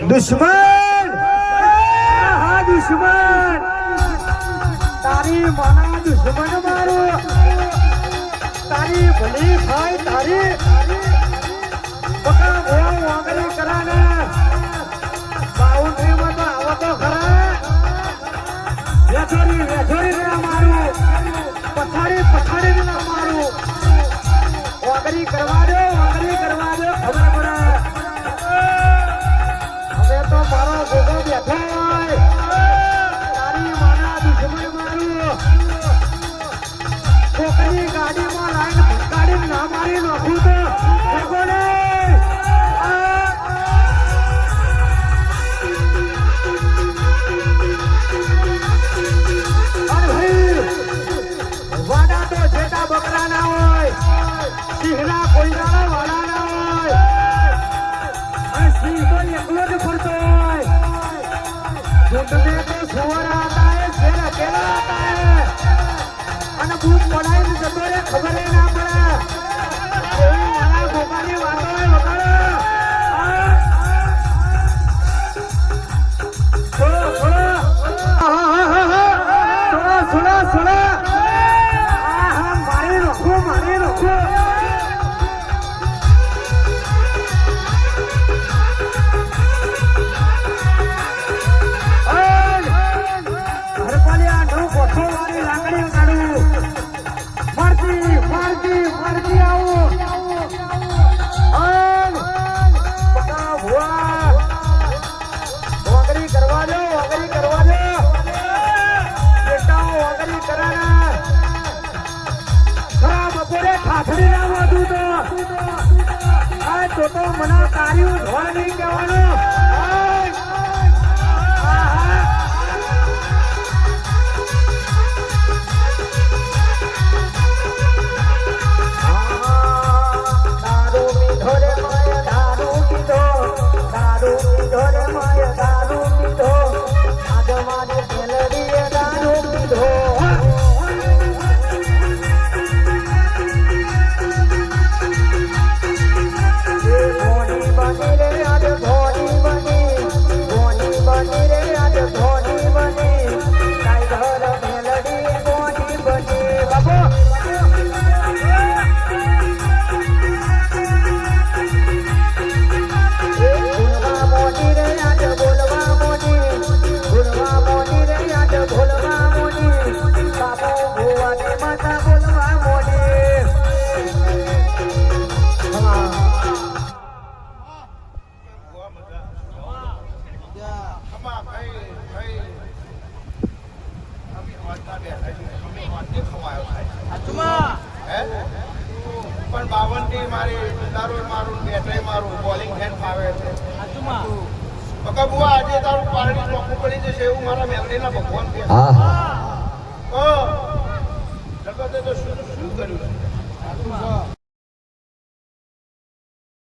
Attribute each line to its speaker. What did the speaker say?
Speaker 1: દુશ્મન હા દુશ્મન તારી માના દુશ્મન મારો તારી ભલી થાય તારી બકા ભોળા વાંગરી કરાને બાઉન્ડ્રીમાં તો આવો તો ખરા વેઠોરી ના મારું પછાડી ના મારું વાંગરી કરવા દો ખબર પડે હવે તો મારો ભોગો બેઠો હોય તારી માના દુશ્મન મારું કોકની ગાડીમાં લાઈન ભટકાડી ના મારી નાખું તો ભોગો ને વાડા તો જેટા બકરા ના હોય સિંહના કોઈ ના વાડા ના હોય અને સિંહ તો એકલો જ ફરતો હોય ઝૂંડને તો સુવર આતા હે શેર અકેલા આતા હે અને બૂટ પડાઈને જતો રે ખબર ના પડે એવી નાના ગોપાની વાતો હોય વગાડો સુનો મારી નાખો હરપાલિયા નવ કોઠો વાળી લાકડી કાઢું મારતી આવું બકા ભુવા વગરી કરવા દો બેટાઓ વગરી કરાના ખરા બપોરે ઠાઠડી ના વધુ તો મને તાર્યું ઢોળ નહીં કહેવાનું
Speaker 2: પણ 52 મારી મારું બેટરી મારું બોલિંગ ફેન ફાવે છે બકા બુઆ આજે તારું પારડી ચોખ્ખું પડી જશે એવું મારા મેલડીના ભગવાન કહે.